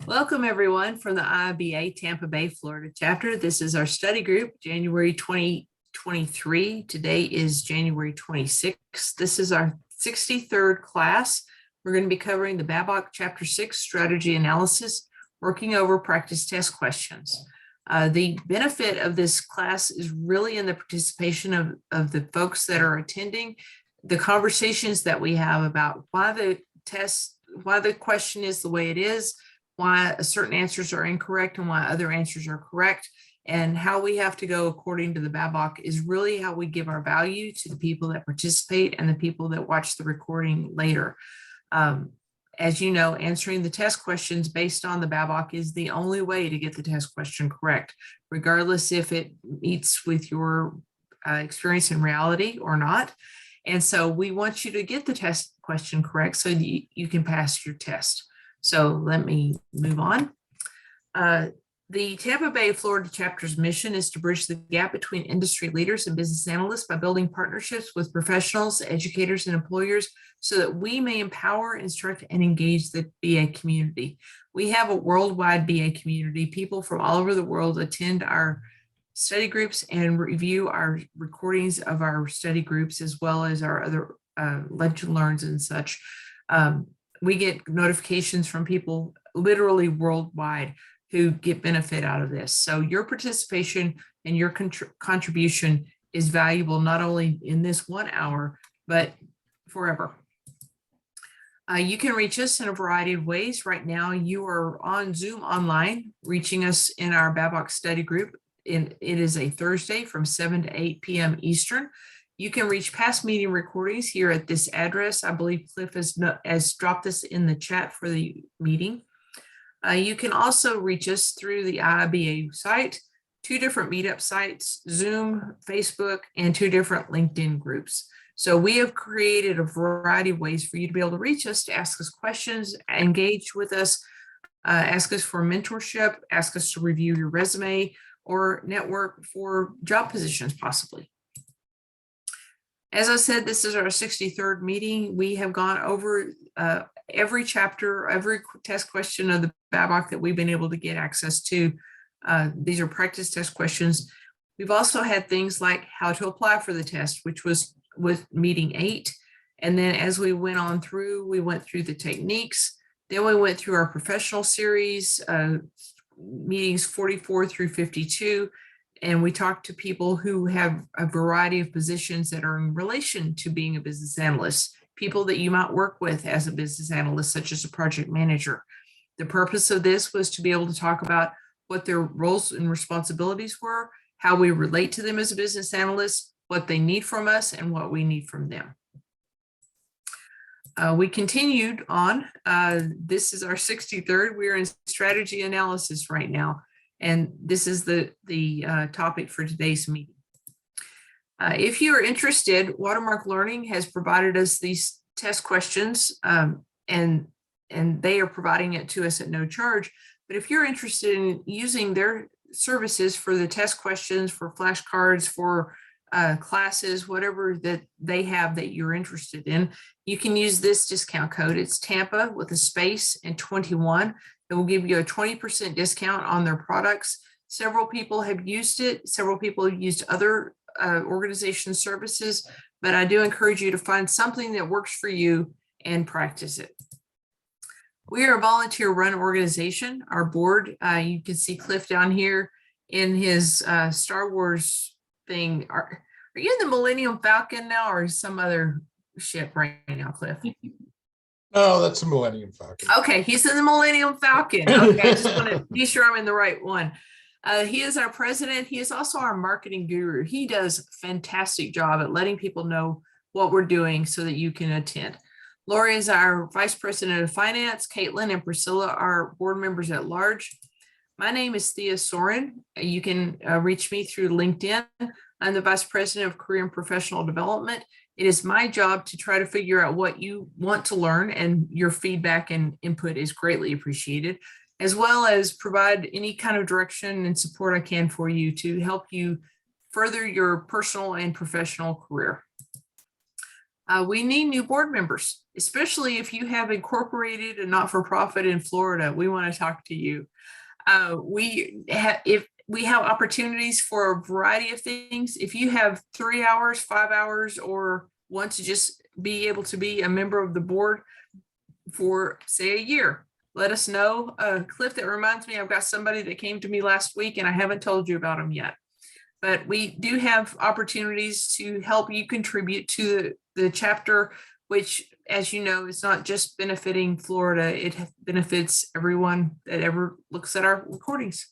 Welcome everyone from the IIBA Tampa Bay, Florida chapter. This is our study group, January 2023. Today is January 26th. This is our 63rd class. We're going to be covering the BABOK Chapter 6 Strategy Analysis, working over practice test questions. The benefit of this class is really in the participation of the folks that are attending, the conversations that we have about why the question is the way it is, why certain answers are incorrect and why other answers are correct, and how we have to go according to the BABOK is really how we give our value to the people that participate and the people that watch the recording later. As you know, answering the test questions based on the BABOK is the only way to get the test question correct, regardless if it meets with your experience in reality or not. And so we want you to get the test question correct so you can pass your test. So let me move on. The Tampa Bay, Florida chapter's mission is to bridge the gap between industry leaders and business analysts by building partnerships with professionals, educators, and employers so that we may empower, instruct, and engage the BA community. We have a worldwide BA community. People from all over the world attend our study groups and review our recordings of our study groups, as well as our other lunch and learns and such. We get notifications from people literally worldwide who get benefit out of this. So your participation and your contribution is valuable, not only in this 1 hour, but forever. You can reach us in a variety of ways. Right now, you are on Zoom online, reaching us in our BABOK study group. It is a Thursday from 7 to 8 p.m. Eastern. You can reach past meeting recordings here at this address. I believe Cliff has dropped this in the chat for the meeting. You can also reach us through the IIBA site, 2 different meetup sites, Zoom, Facebook, and 2 different LinkedIn groups. So we have created a variety of ways for you to be able to reach us, to ask us questions, engage with us, ask us for mentorship, ask us to review your resume, or network for job positions possibly. As I said, this is our 63rd meeting. We have gone over every chapter, every test question of the BABOK that we've been able to get access to. These are practice test questions. We've also had things like how to apply for the test, which was with meeting 8. And then as we went on through, we went through the techniques. Then we went through our professional series, meetings 44 through 52. And we talked to people who have a variety of positions that are in relation to being a business analyst, people that you might work with as a business analyst, such as a project manager. The purpose of this was to be able to talk about what their roles and responsibilities were, how we relate to them as a business analyst, what they need from us, and what we need from them. We continued on. This is our 63rd. We're in strategy analysis right now. And this is the topic for today's meeting. If you are interested, Watermark Learning has provided us these test questions, and they are providing it to us at no charge. But if you're interested in using their services for the test questions, for flashcards, for classes, whatever that they have that you're interested in, you can use this discount code. It's Tampa with a space and 21. It will give you a 20% discount on their products. Several people have used it. Several people have used other organization services, but I do encourage you to find something that works for you and practice it. We are a volunteer-run organization. Our board, you can see Cliff down here in his Star Wars thing. Are you in the Millennium Falcon now, or some other ship right now, Cliff? No, that's a Millennium Falcon. Okay, he's in the Millennium Falcon. Okay, I just want to be sure I'm in the right one. He is our president. He is also our marketing guru. He does a fantastic job at letting people know what we're doing so that you can attend. Lori is our vice president of finance. Caitlin and Priscilla are board members at large. My name is Thea Soren. You can reach me through LinkedIn. I'm the vice president of career and professional development. It is my job to try to figure out what you want to learn, and your feedback and input is greatly appreciated, as well as provide any kind of direction and support I can for you to help you further your personal and professional career. We need new board members, especially if you have incorporated a not-for-profit in Florida. We want to talk to you. If we have opportunities for a variety of things. If you have 3 hours, 5 hours, or want to just be able to be a member of the board for, say, a year, let us know. Cliff, that reminds me, I've got somebody that came to me last week and I haven't told you about them yet. But we do have opportunities to help you contribute to the chapter, which, as you know, is not just benefiting Florida, it benefits everyone that ever looks at our recordings.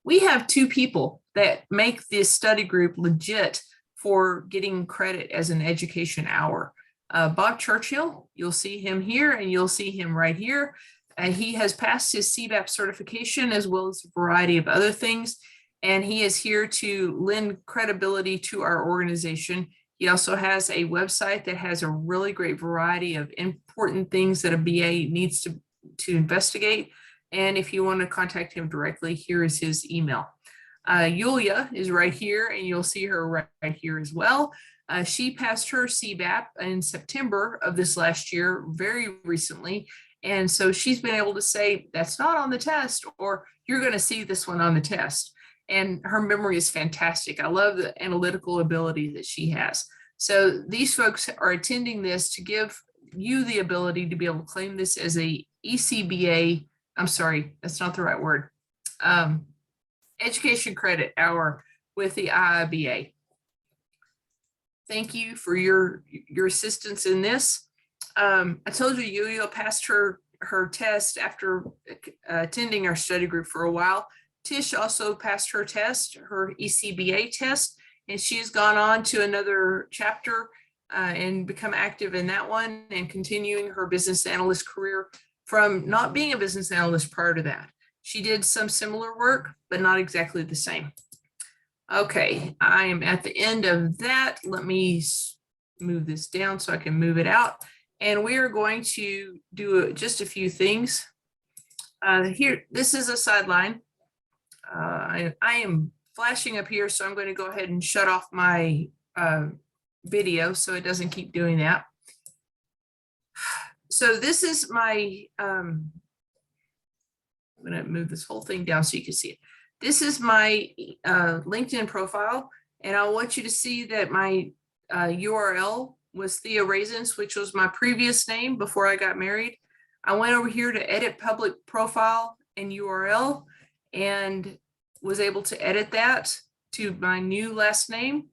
We have 2 people that make this study group legit for getting credit as an education hour. Bob Churchill, you'll see him here and you'll see him right here. He has passed his CBAP certification as well as a variety of other things. And he is here to lend credibility to our organization. He also has a website that has a really great variety of important things that a BA needs to investigate. And if you want to contact him directly, here is his email. Yulia is right here, and you'll see her right here as well. She passed her CBAP in September of this last year, very recently. And so she's been able to say, that's not on the test, or you're going to see this one on the test. And her memory is fantastic. I love the analytical ability that she has. So these folks are attending this to give you the ability to be able to claim this as a ECBA. I'm sorry, that's not the right word. Education credit hour with the IIBA. Thank you for your assistance in this. I told you Yulia passed her test after attending our study group for a while. Tish also passed her test, her ECBA test, and she's gone on to another chapter and become active in that one and continuing her business analyst career from not being a business analyst prior to that. She did some similar work, but not exactly the same. Okay, I am at the end of that. Let me move this down so I can move it out. And we are going to do just a few things. Here, this is a sideline. I am flashing up here, so I'm going to go ahead and shut off my video so it doesn't keep doing that. So this is my, I'm going to move this whole thing down so you can see it. This is my LinkedIn profile, and I want you to see that my URL was Thea Raisins, which was my previous name before I got married. I went over here to edit public profile and URL and was able to edit that to my new last name.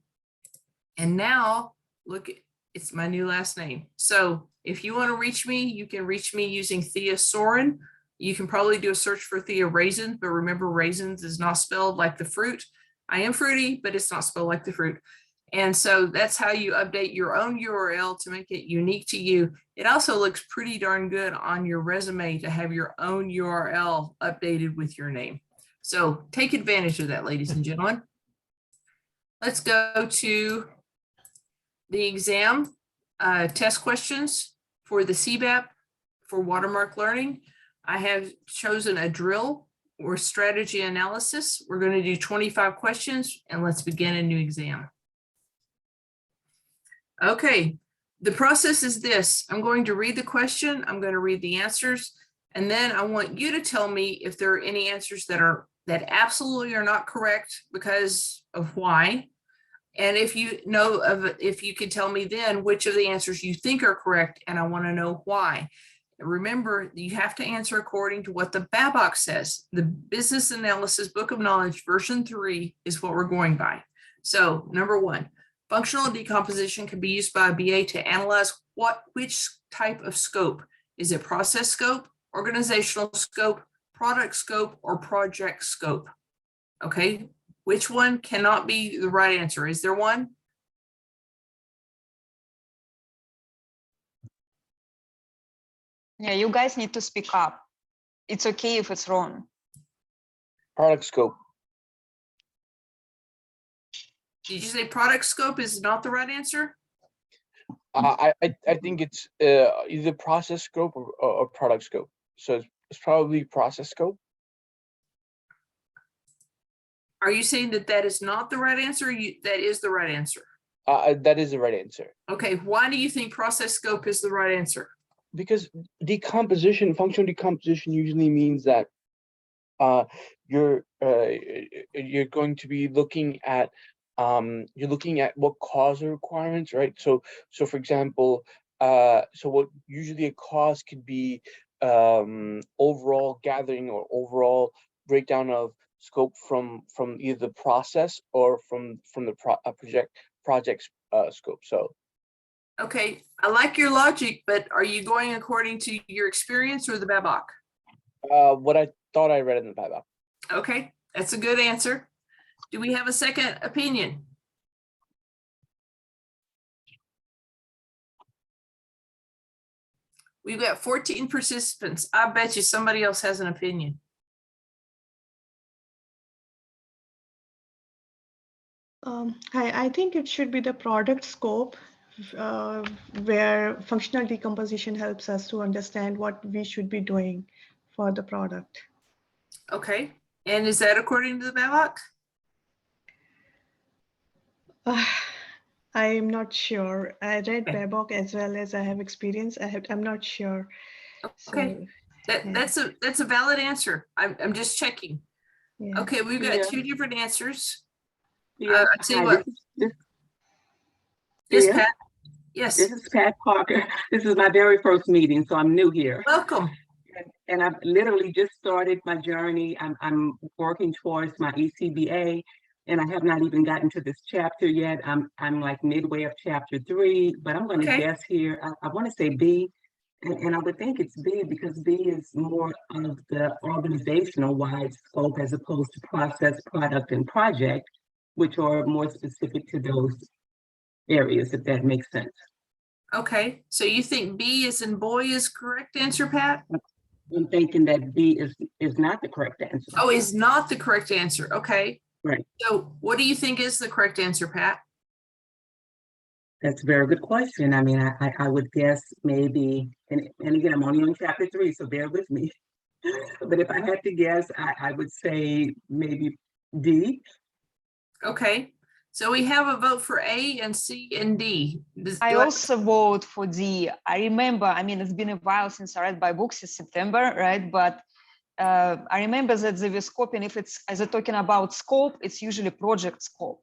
And now look, it's my new last name. So if you want to reach me, you can reach me using Thea Soren. You can probably do a search for Thea Raisins, but remember, raisins is not spelled like the fruit. I am fruity, but it's not spelled like the fruit. And so that's how you update your own URL to make it unique to you. It also looks pretty darn good on your resume to have your own URL updated with your name. So take advantage of that, ladies and gentlemen. Let's go to the exam test questions for the CBAP for watermark learning. I have chosen a drill or strategy analysis. We're going to do 25 questions, and let's begin a new exam. Okay, the process is this. I'm going to read the question. I'm going to read the answers, and then I want you to tell me if there are any answers that absolutely are not correct because of why. And if you know of, if you could tell me then which of the answers you think are correct, and I want to know why. Remember, you have to answer according to what the BABOK says. The Business Analysis Book of Knowledge version 3 is what we're going by. So number 1, functional decomposition can be used by a BA to analyze which type of scope. Is it process scope, organizational scope, product scope, or project scope? Okay, which one cannot be the right answer? Is there one? Yeah, you guys need to speak up. It's okay if it's wrong. Product scope. Did you say product scope is not the right answer? I think it's either process scope or product scope. So it's probably process scope. Are you saying that that is not the right answer? Or that is the right answer? That is the right answer. Okay, why do you think process scope is the right answer? Because functional decomposition usually means that you're going to be looking at what cause the requirements, right? So for example, so what usually a cause could be overall gathering or overall breakdown of scope from either the process or from the project's scope. So Okay, I like your logic, but are you going according to your experience or the BABOK? what I thought I read in the BABOK. Okay, that's a good answer. Do we have a second opinion? We've got 14 participants. I bet you somebody else has an opinion. I think it should be the product scope, where functional decomposition helps us to understand what we should be doing for the product. Okay, and is that according to the BABOK? I'm not sure. I read Okay. BABOK as well as I have experience. I'm not sure. Okay, So, that's a valid answer. I'm just checking. yeah. Okay, we've got Yeah. two different answers. Yeah, I tell you hi, what. this Yes, yeah. Pat. Yes, is Pat Parker. This is my very first meeting, so I'm new here. welcome. And I've literally just started my journey. I'm working towards my ECBA, and I have not even gotten to this chapter yet. I'm like midway of chapter 3, but I'm going to Okay. guess here. I want to say B, and I would think it's B because B is more of the organizational wide scope as opposed to process, product, and project, which are more specific to those areas, if that makes sense. Okay, so you think B as in boy is correct answer, Pat? I'm thinking that B is not the correct answer. Oh, is not the correct answer. Okay. Right. So what do you think is the correct answer, Pat? That's a very good question. I mean, I would guess maybe, and again, I'm only on chapter 3, so bear with me. But if I had to guess, I would say maybe D. Okay, so we have a vote for A and C and D. I also vote for D. I remember, I mean, it's been a while since I read by books, since September, right? But I remember that the scope, and if it's, as a talking about scope, it's usually project scope.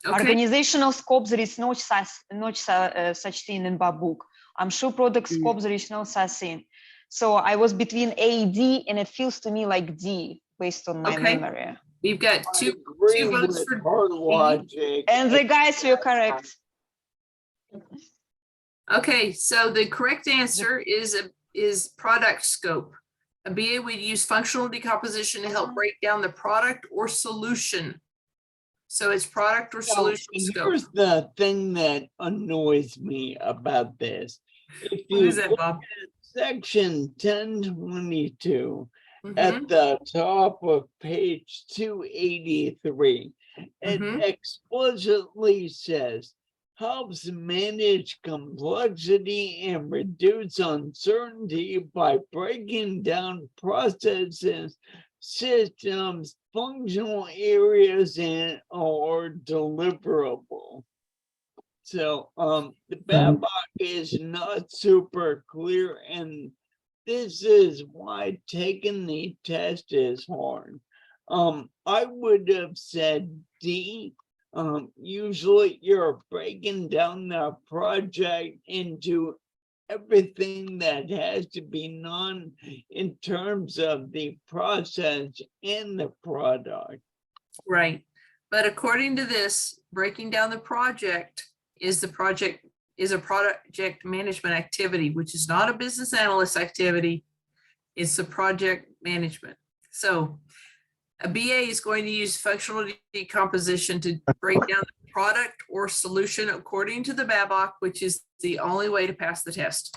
Okay, Organizational scope, there is no such thing in BABOK. I'm sure product scope, there is no such thing. So I was between A, D, and it feels to me like D based on my Okay. memory. we've got I two agree votes with for her logic. And the guys were correct. Okay, so the correct answer is product scope. A BA would use functional decomposition to help break down the product or solution. So it's product or So solution scope. here's the thing that annoys me about this. If What you is that, look Bob? at section 1022 Mhm, at the top of page 283, it mhm. explicitly says helps manage complexity and reduce uncertainty by breaking down processes, systems, functional areas, and or deliverable. So the BABOK is not super clear, and this is why taking the test is hard. I would have said D. Usually you're breaking down the project into everything that has to be done in terms of the process and the product. Right, but according to this, breaking down the project is a project management activity, which is not a business analyst activity. It's a project management. So a BA is going to use functional decomposition to break down the product or solution according to the BABOK, which is the only way to pass the test.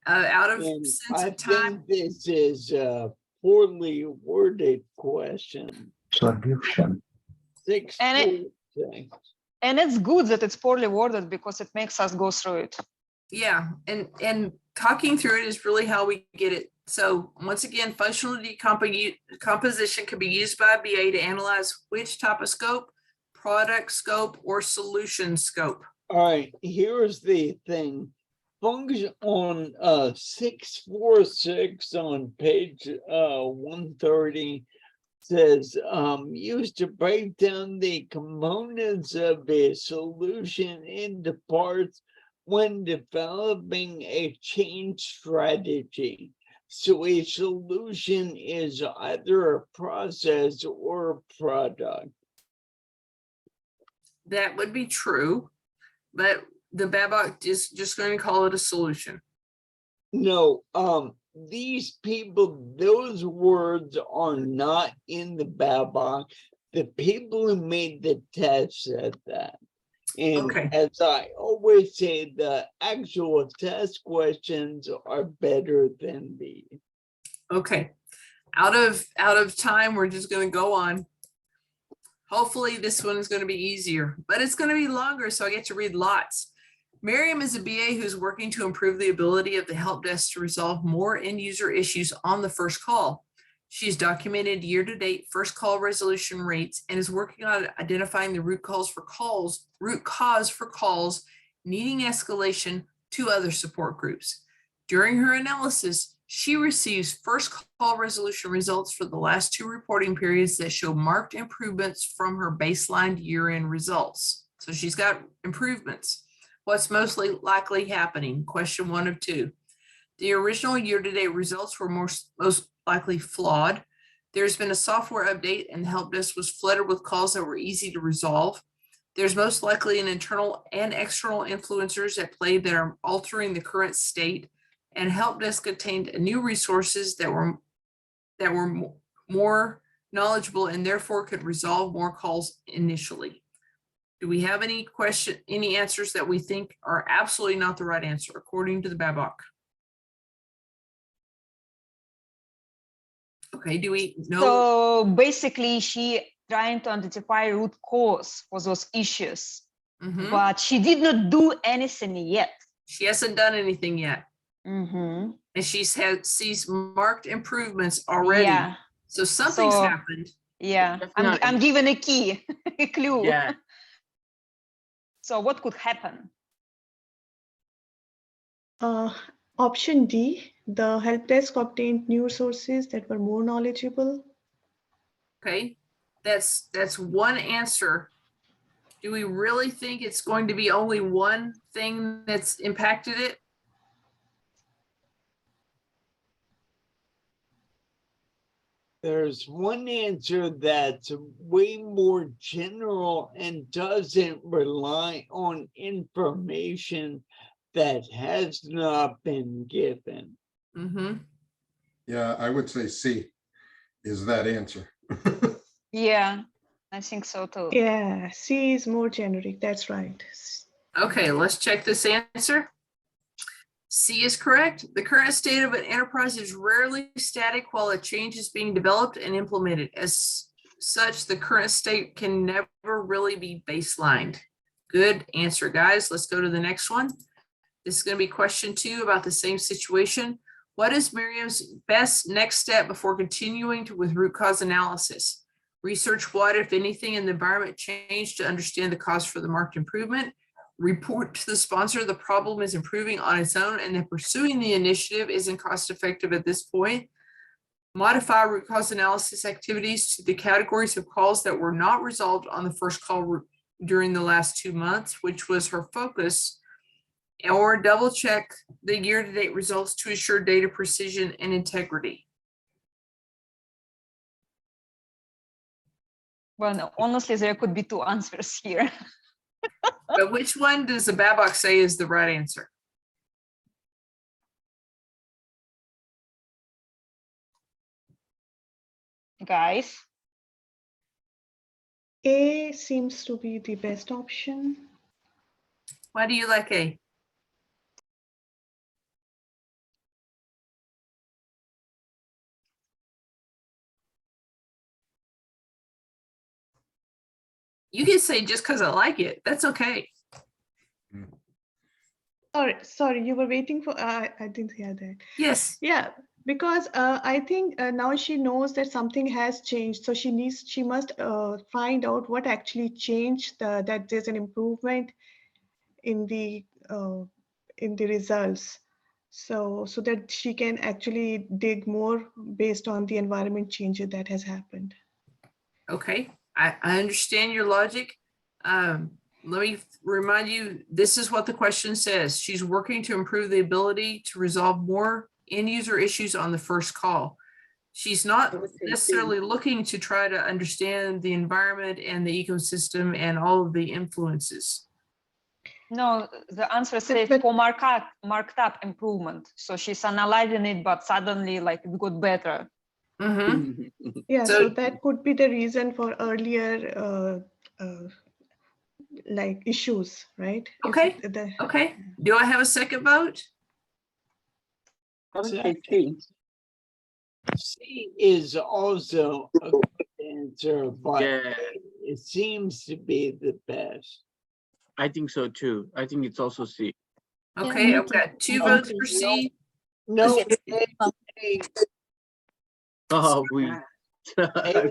Out of And sense I of time, think this is a poorly worded question. Solution. And it's good that it's poorly worded because it makes us go through it. yeah, and talking through it is really how we get it. So once again, functional decomposition can be used by a BA to analyze which type of scope, product scope, or solution scope? All right, here's the thing. Function on 646 on page 130 says used to break down the components of a solution into parts when developing a change strategy. So a solution is either a process or a product. That would be true, but the BABOK is just going to call it a solution. No, these people, those words are not in the BABOK. The people who made the test said that. And Okay. as I always say, the actual test questions are better than the. Okay, out of time, we're just going to go on. Hopefully this one is going to be easier, but it's going to be longer, so I get to read lots. Miriam is a BA who's working to improve the ability of the help desk to resolve more end user issues on the first call. She's documented year-to-date first call resolution rates and is working on identifying the root cause for calls needing escalation to other support groups. During her analysis, she receives first call resolution results for the last 2 reporting periods that show marked improvements from her baseline year-end results. So she's got improvements. What's mostly likely happening? Question 1 of 2. The original year-to-date results were most likely flawed. There's been a software update and the help desk was flooded with calls that were easy to resolve. There's most likely an internal and external influencers at play that are altering the current state, and help desk obtained new resources that were more knowledgeable and therefore could resolve more calls initially. Do we have any answers that we think are absolutely not the right answer according to the BABOK? Okay, do we know? So basically, she trying to identify root cause for those issues, but she did not do anything yet. She hasn't done anything yet. Mm-hmm. And sees marked improvements already. Yeah. So something's So- happened. Yeah, I'm given a key, a clue. Yeah. So what could happen? Option D, the help desk obtained new sources that were more knowledgeable. Okay, that's one answer. Do we really think it's going to be only one thing that's impacted it? There's one answer that's way more general and doesn't rely on information that has not been given. Yeah, I would say C is that answer. Yeah, I think so too. Yeah, C is more generic. That's right. Okay, let's check this answer. C is correct. The current state of an enterprise is rarely static while a change is being developed and implemented. As such, the current state can never really be baselined. Good answer, guys. Let's go to the next one. This is going to be question 2 about the same situation. What is Miriam's best next step before continuing with root cause analysis? Research what, if anything, in the environment changed to understand the cause for the marked improvement. Report to the sponsor the problem is improving on its own and that pursuing the initiative isn't cost effective at this point. Modify root cause analysis activities to the categories of calls that were not resolved on the first call during the last 2 months, which was her focus, or double check the year-to-date results to ensure data precision and integrity. Well, no, honestly, there could be 2 answers here. But which one does the BABOK say is the right answer? Guys, A seems to be the best option. Why do you like A? You can say just because I like it. That's okay. Sorry, you were waiting for, I didn't hear that. Yes. Yeah, because I think now she knows that something has changed. So she must find out what actually changed, that there's an improvement in the results. So that she can actually dig more based on the environment changes that has happened. Okay, I understand your logic. Let me remind you, this is what the question says. She's working to improve the ability to resolve more end user issues on the first call. She's not I would say C. necessarily looking to try to understand the environment and the ecosystem and all of the influences. No, the answer says but- for marked up improvement. So she's analyzing it, but suddenly like it got better. Mhm. Yeah, So- so that could be the reason for earlier like issues, right? If Okay. the- Okay, do I have a second vote? I would say C. C is also a good answer, but Yeah, it seems to be the best. I think so too. I think it's also C. Okay, me I've too. got two I votes think for so. C. No, Yes. A Oh, we.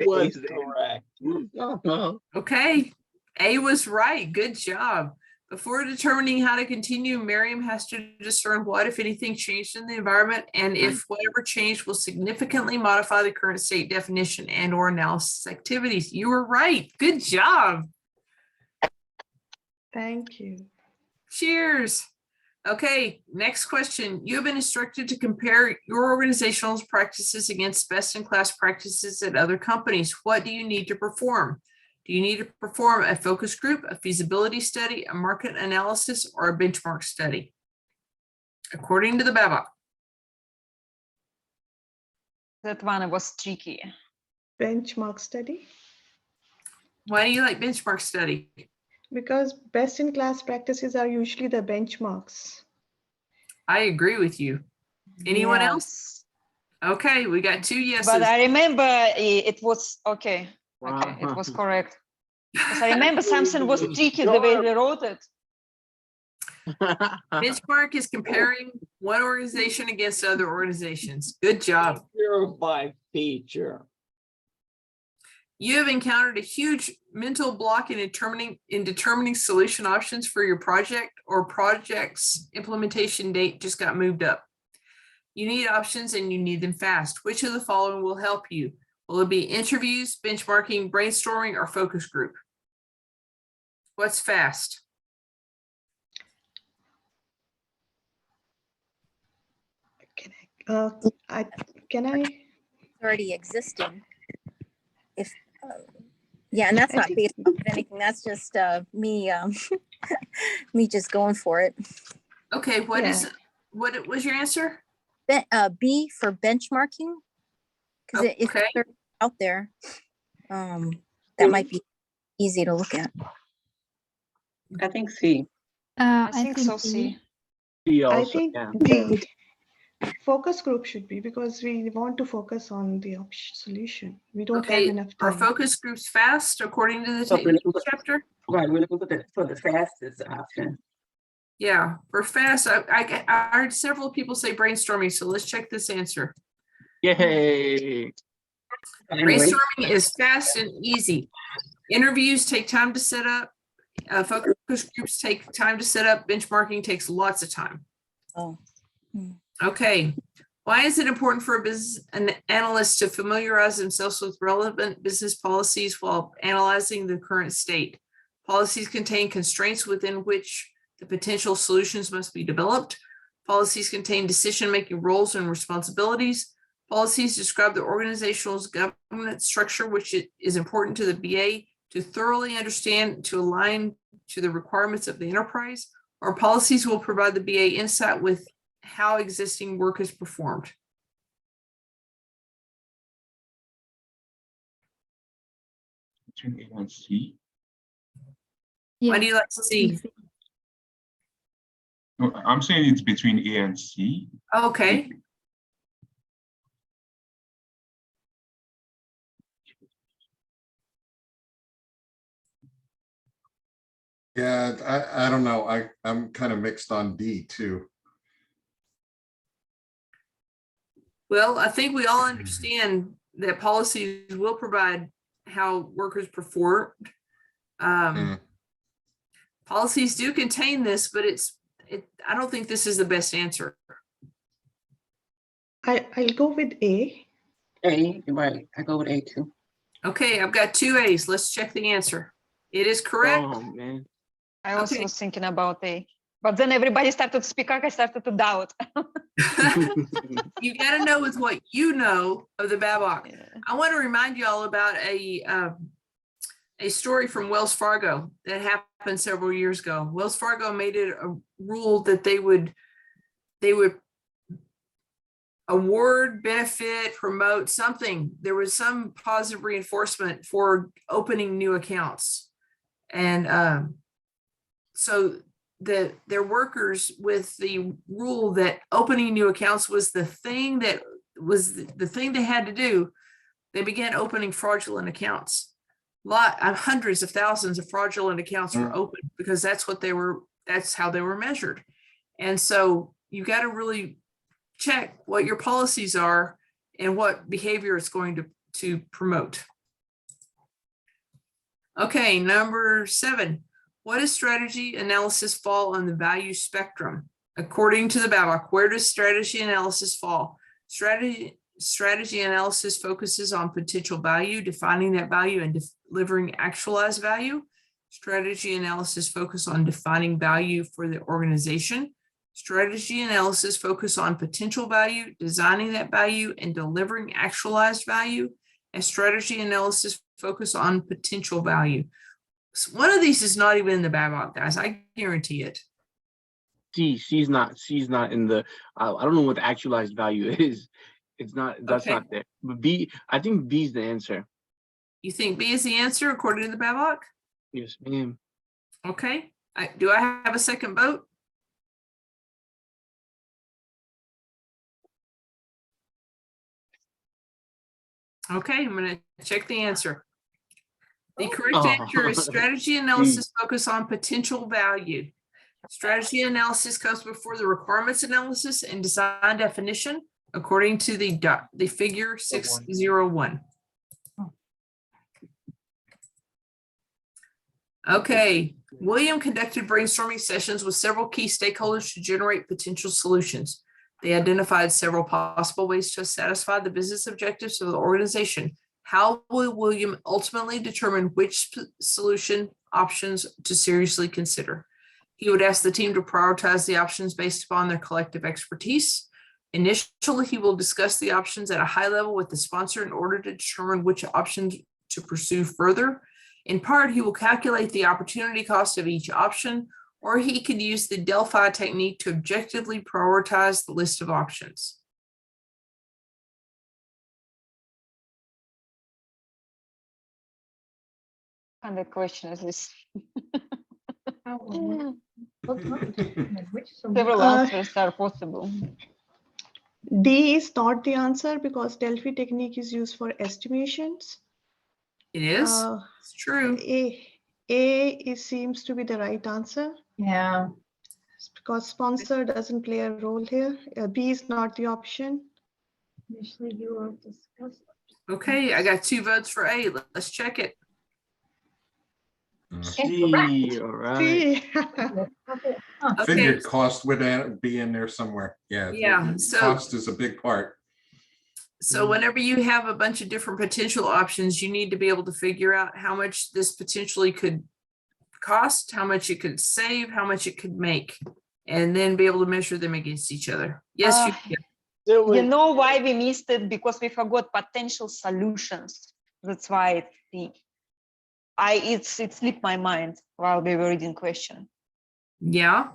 was correct. Oh, Okay, A was right. Good job. Before determining how to continue, Miriam has to discern what, if anything, changed in the environment, and if whatever changed will significantly modify the current state definition and or analysis activities. You were right. Good job. Thank you. Cheers. Okay, next question. You have been instructed to compare your organizational practices against best-in-class practices at other companies. What do you need to perform? Do you need to perform a focus group, a feasibility study, a market analysis, or a benchmark study? According to the BABOK. That one was tricky. Benchmark study, Why do you like benchmark study? because best in class practices are usually the benchmarks. I agree with you. Anyone else? Yes. Okay, we got two yeses. But I remember it was okay. Okay, it was correct. Because I remember something was tricky the way they wrote it. Benchmark is comparing one organization against other organizations. Good job. Feature by feature. You have encountered a huge mental block in determining solution options for your project, or project's implementation date just got moved up. You need options and you need them fast. Which of the following will help you? Will it be interviews, benchmarking, brainstorming, or focus group? What's fast? Can I? Already existing. If, yeah, and that's I not think- based on anything, that's just me, me just going for it. Okay, what Yeah. is, what was your answer? B for benchmarking. Because if Okay. they're out there, that might be easy to look at. I think C. I think so, C. C I also, think yeah. D. Focus group should be, because we want to focus on the solution. We don't have Okay, enough are time. focus groups fast according to the So we're looking for- chapter? Right, we're looking for the fastest option. Yeah, for fast, I heard several people say brainstorming, so let's check this answer. Yay. Anyway, Brainstorming is fast and easy. Interviews take time to set up. Focus groups take time to set up. Benchmarking takes lots of time. Oh. Okay, why is it important for an analyst to familiarize themselves with relevant business policies while analyzing the current state? Policies contain constraints within which the potential solutions must be developed. Policies contain decision-making roles and responsibilities. Policies describe the organization's governance structure, which is important to the BA to thoroughly understand, to align to the requirements of the enterprise. Our policies will provide the BA insight with how existing work is performed. Between A and C. Why do you like C? No, I'm saying it's between A and C. Okay, Yeah, I don't know. I'm kind of mixed on D too. Well, I think we all understand that policies will provide how workers perform. Policies do contain this, but I don't think this is the best answer. I'll go with A. A, right, I go with A too. Okay, I've got 2 A's. Let's check the answer. It is correct. Oh, man. I also Okay. was thinking about A, but then everybody started to speak up. I started to doubt. You got to know with what you know of the BABOK. Yeah. I want to remind you all about a story from Wells Fargo that happened several years ago. Wells Fargo made it a rule that they would award, benefit, promote something. There was some positive reinforcement for opening new accounts. And so their workers, with the rule that opening new accounts was the thing that was the thing they had to do, they began opening fraudulent accounts. Hundreds of thousands of fraudulent accounts were opened because that's how they were measured. And so you got to really check what your policies are and what behavior it's going to promote. Okay, number 7. What does strategy analysis fall on the value spectrum? According to the BABOK, where does strategy analysis fall? Strategy analysis focuses on potential value, defining that value, and delivering actualized value. Strategy analysis focus on defining value for the organization. Strategy analysis focus on potential value, designing that value, and delivering actualized value. And strategy analysis focus on potential value. So one of these is not even in the BABOK, guys. I guarantee it. She's not in the, I don't know what the actualized value is. It's not, that's Okay. not there. But B, I think B is the answer. You think B is the answer according to the BABOK? Yes, ma'am. Okay. Do I have a second vote? Okay, I'm going to check the answer. The correct answer is strategy analysis focus on potential value. Strategy analysis comes before the requirements analysis and design definition, according to the figure 601. Okay, William conducted brainstorming sessions with several key stakeholders to generate potential solutions. They identified several possible ways to satisfy the business objectives of the organization. How will William ultimately determine which solution options to seriously consider? He would ask the team to prioritize the options based upon their collective expertise. Initially, he will discuss the options at a high level with the sponsor in order to determine which options to pursue further. In part, he will calculate the opportunity cost of each option, or he could use the Delphi technique to objectively prioritize the list of options. And the question is this. Several answers are possible. D is not the answer because Delphi technique is used for estimations. It is. It's true. A seems to be the right answer. Yeah. Because sponsor doesn't play a role here. B is not the option. Initially, you were discussing. Okay, I got 2 votes for A. Let's check it. C, all right. C. Figured cost would be in there somewhere. Yeah. Yeah, so Cost is a big part. So whenever you have a bunch of different potential options, you need to be able to figure out how much this potentially could cost, how much it could save, how much it could make, and then be able to measure them against each other. Yes, You know why we missed it? Because we forgot potential solutions. That's why it slipped my mind while we were reading question. Yeah.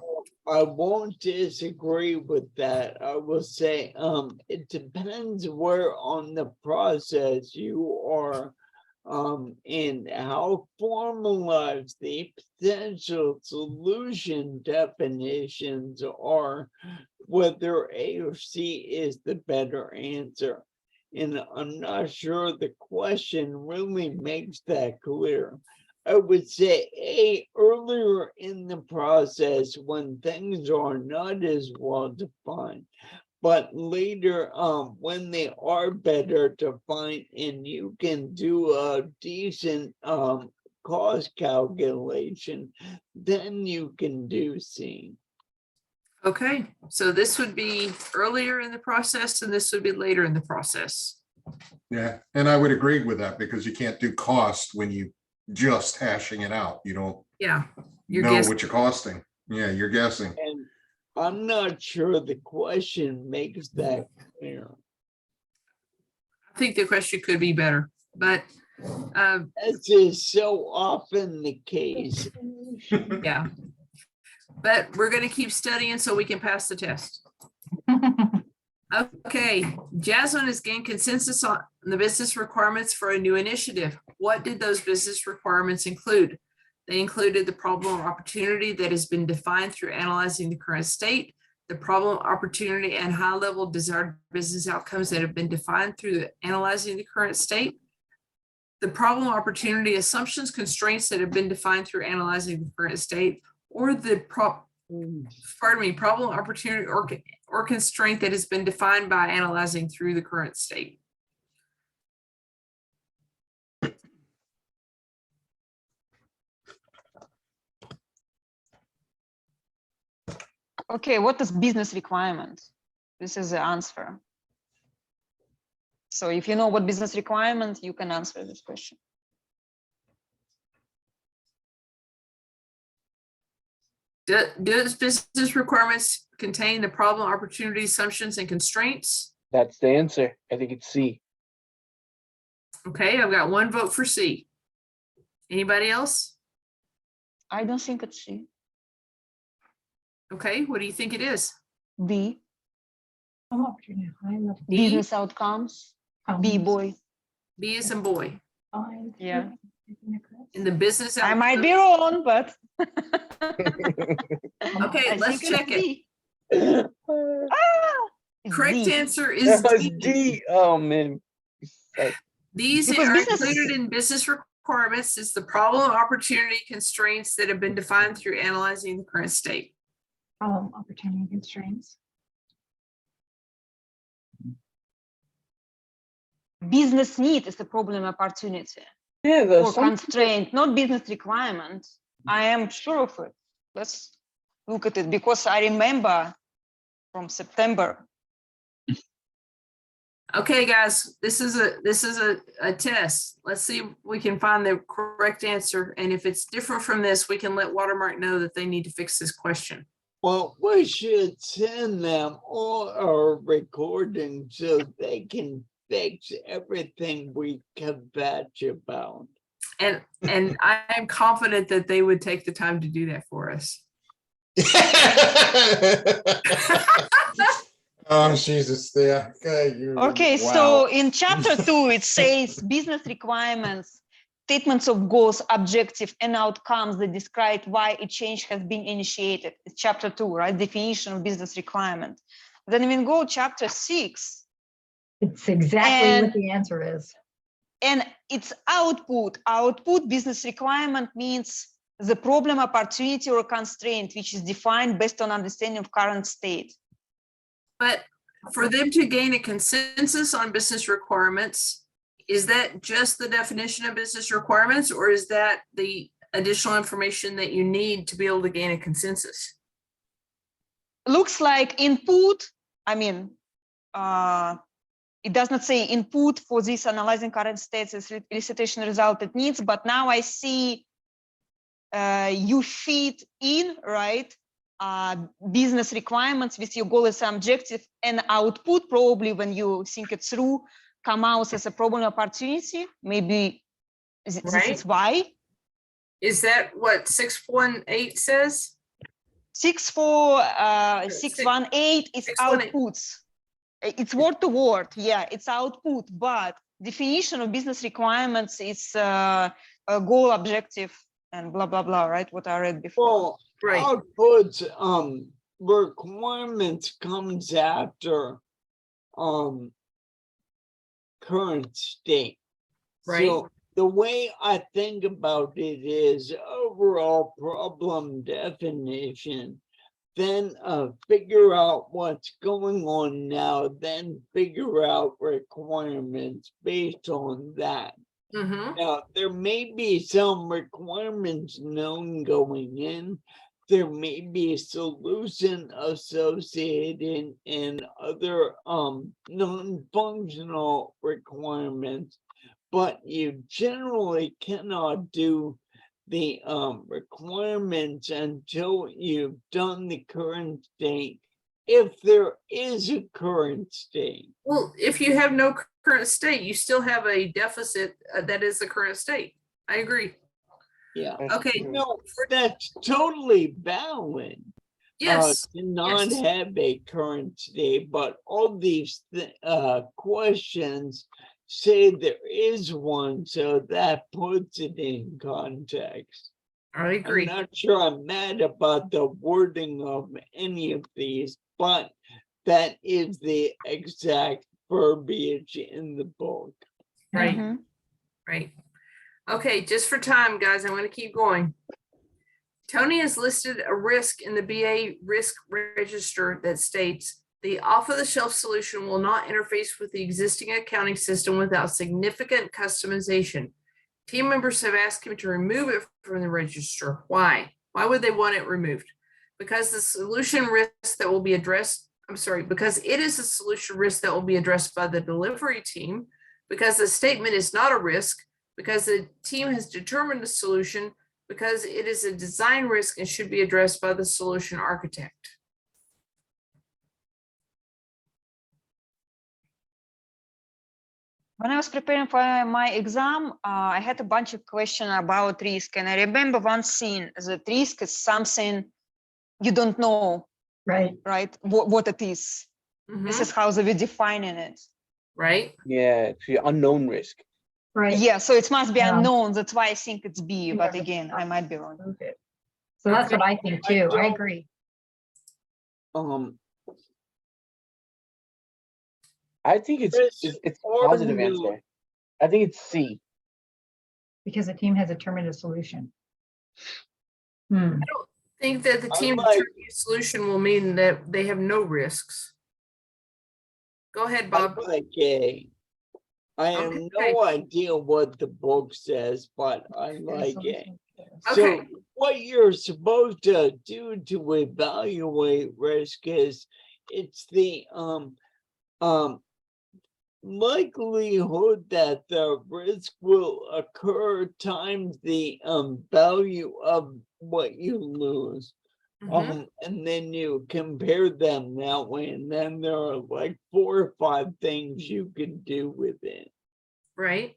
I won't disagree with that. I will say, it depends where on the process you are, and how formalized the potential solution definitions are, whether A or C is the better answer. And I'm not sure the question really makes that clear. I would say A, earlier in the process when things are not as well defined, but later when they are better defined and you can do a decent cost calculation, then you can do C. Okay, so this would be earlier in the process and this would be later in the process. Yeah, and I would agree with that because you can't do cost when you just hashing it out. You don't Yeah, you're know guessing. what you're costing. Yeah, you're guessing. And I'm not sure the question makes that clear. I think the question could be better, but As is so often the case. yeah. But we're going to keep studying so we can pass the test. Okay, Jasmine has gained consensus on the business requirements for a new initiative. What did those business requirements include? They included the problem or opportunity that has been defined through analyzing the current state, the problem, opportunity, and high-level desired business outcomes that have been defined through analyzing the current state, the problem, opportunity, assumptions, constraints that have been defined through analyzing the current state, or the problem, opportunity, or constraint that has been defined by analyzing through the current state. Okay, what is business requirement? This is the answer. So if you know what business requirement, you can answer this question. Does business requirements contain the problem, opportunity, assumptions, and constraints? That's the answer. I think it's C. Okay, I've got one vote for C. Anybody else? I don't think it's C. Okay, what do you think it is? D. D? Business outcomes. B, boy. B is in boy. Yeah. In the business. I might be wrong, but. Okay, I let's think it's check it. D. It's Correct D. answer is That was D. D. Oh man. These Because are business- included in business requirements is the problem, opportunity, constraints that have been defined through analyzing the current state. Opportunity constraints. Business need is the problem opportunity Yeah, or constraint, not business requirement. I am sure of it. Let's look at it because I remember from September. Okay, guys, this is a test. Let's see if we can find the correct answer. And if it's different from this, we can let Watermark know that they need to fix this question. Well, we should send them all our recordings so they can fix everything we kvetch about. And I am confident that they would take the time to do that for us. Oh, Jesus, yeah. Okay, Okay, wow. so in chapter 2, it says business requirements, statements of goals, objective, and outcomes that describe why a change has been initiated. It's chapter 2, right? Definition of business requirement. Then we go chapter 6. It's exactly what the answer is. And it's output. Output business requirement means the problem, opportunity, or constraint, which is defined based on understanding of current state. But for them to gain a consensus on business requirements, is that just the definition of business requirements, or is that the additional information that you need to be able to gain a consensus? Looks like input. I mean, it does not say input for this analyzing current states as elicitation result it needs, but now I see you fit in, right? Business requirements with your goal as an objective, and output probably when you think it through come out as a problem opportunity. Maybe this is why. Is that what 618 says? 618 is 618. outputs. It's word to word. Yeah, it's output, but definition of business requirements is a goal, objective, and blah blah blah. Right? What I read before. Well, outputs requirements comes after current state. Right. So the way I think about it is overall problem definition, then figure out what's going on now, then figure out requirements based on that. Mhm. Now, there may be some requirements known going in. There may be a solution associated and other non-functional requirements, but you generally cannot do the requirements until you've done the current state, if there is a current state. Well, if you have no current state, you still have a deficit that is the current state. I agree. Yeah. That's Okay. true. No, that's totally valid. Yes. To not yes. have a current state, but all these questions say there is one, so that puts it in context. I I'm agree. not sure I'm mad about the wording of any of these, but that is the exact verbiage in the book. Right. Mhm. Right. Okay, just for time, guys, I'm going to keep going. Tony has listed a risk in the BA risk register that states the off-the-shelf solution will not interface with the existing accounting system without significant customization. Team members have asked him to remove it from the register. Why? Why would they want it removed? Because the solution risk that will be addressed, because it is a solution risk that will be addressed by the delivery team, because the statement is not a risk, because the team has determined a solution, because it is a design risk and should be addressed by the solution architect. When I was preparing for my exam, I had a bunch of questions about risk. And I remember one thing, that risk is something you don't know, Right. right? What it is. This is how they were defining it. Right? Yeah, it's the unknown risk. Right. Yeah, so it must be Yeah. unknown. That's why I think it's B, Yeah. but again, I might be wrong. Okay. So that's Okay. what I think too. I agree. I think it's Risk it's or positive no. answer. I think it's C. Because the team has determined a solution. Hmm. I think that the I team like- determining a solution will mean that they have no risks. Go ahead, I Bob. like A. I have Okay. no idea what the book says, but I like it. So Okay. what you're supposed to do to evaluate risk is it's the likelihood that the risk will occur times the value of what you lose. Mhm. And then you compare them that way, and then there are like 4 or 5 things you can do with it. Right?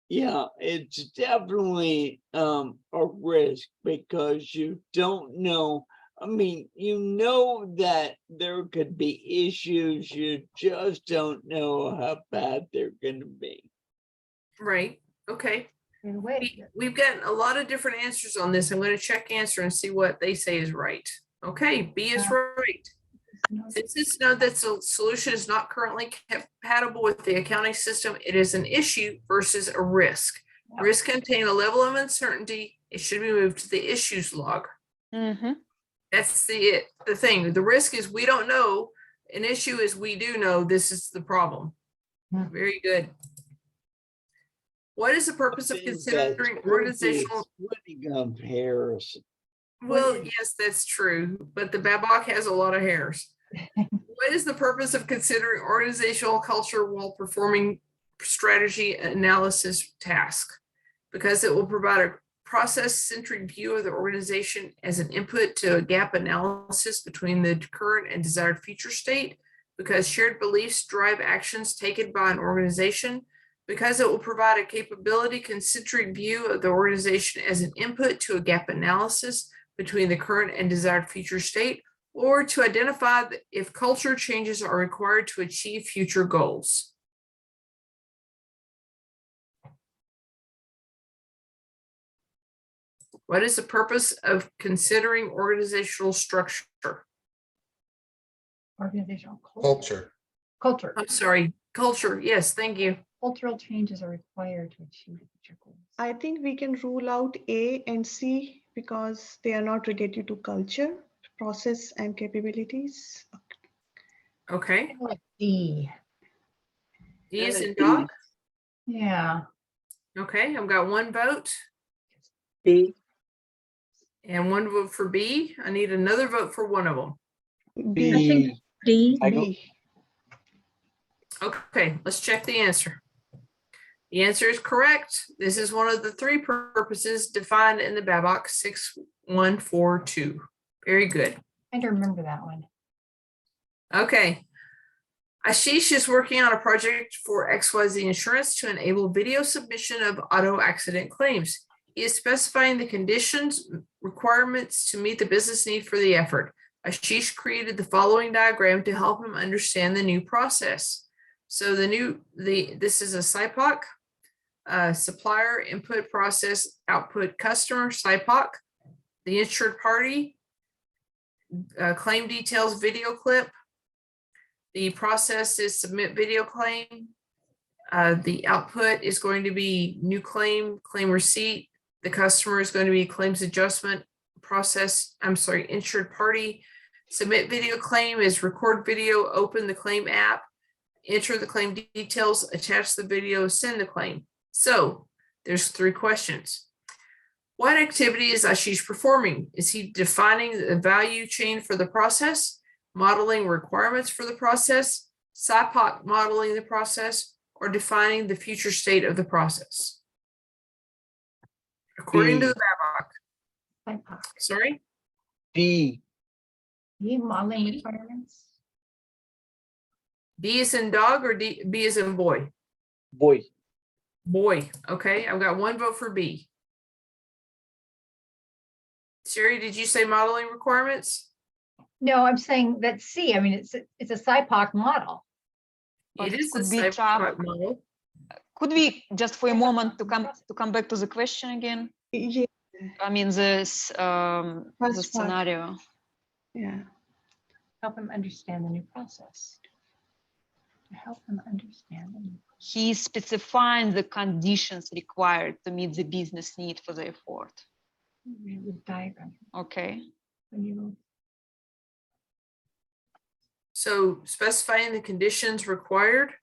Yeah, it's definitely a risk because you don't know. I mean, you know that there could be issues, you just don't know how bad they're gonna be. Right. Okay. In a way. We've got a lot of different answers on this. I'm going to check answer and see what they say is right. Okay, B is right. Since it's known that the solution is not currently compatible with the accounting system, it is an issue versus a risk. Yeah. Risk contain a level of uncertainty. It should be moved to the issues log. Mm-hmm. That's the thing. The risk is we don't know. An issue is we do know this is the problem. Yeah. Very good. What is the purpose of considering organizational? Splitting of hairs. Well, yes, that's true, but the BABOK has a lot of hairs. What is the purpose of considering organizational culture while performing strategy analysis task? Because it will provide a process-centric view of the organization as an input to a gap analysis between the current and desired future state, because shared beliefs drive actions taken by an organization, because it will provide a capability-centric view of the organization as an input to a gap analysis between the current and desired future state, or to identify if culture changes are required to achieve future goals. What is the purpose of considering organizational structure? Organizational Culture. culture. I'm sorry, culture. Yes, thank you. cultural changes are required to achieve future goals. I think we can rule out A and C because they are not related to culture, process, and capabilities. Okay, I like D. D is in B. dog. Yeah. Okay, I've got one vote B. and one vote for B. I need another vote for one of them. B. D. I go, B. Okay, let's check the answer. The answer is correct. This is one of the three purposes defined in the BABOK 6142. Very good. I don't remember that one. Okay. Ashish is working on a project for XYZ Insurance to enable video submission of auto accident claims. He is specifying the conditions, requirements to meet the business need for the effort. Ashish created the following diagram to help him understand the new process. So this is a SIPOC, supplier, input, process, output, customer, SIPOC, the insured party, claim details, video clip. The process is submit video claim. The output is going to be new claim, claim receipt. The customer is going to be claims adjustment process. I'm sorry, insured party. Submit video claim is record video, open the claim app, enter the claim details, attach the video, send the claim. So there's three questions. What activity is Ashish performing? Is he defining the value chain for the process, modeling requirements for the process, SIPOC modeling the process, or defining the future state of the process? According to the BABOK. SIPOC. Sorry? B. D, modeling requirements. B is in dog or B is in boy? Boy. Boy. Okay, I've got one vote for B. Siri, did you say modeling requirements? No, I'm saying that C. I mean, it's a SIPOC model. But It it is a could be SIPOC model. Could we just for a moment to come back to the question again? Yeah. I mean this the First part. scenario. Yeah. Help him understand the new process. To help him understand the new He's specifying the conditions required to meet the business need for the effort. with diagram. Okay. When you So specifying the conditions required.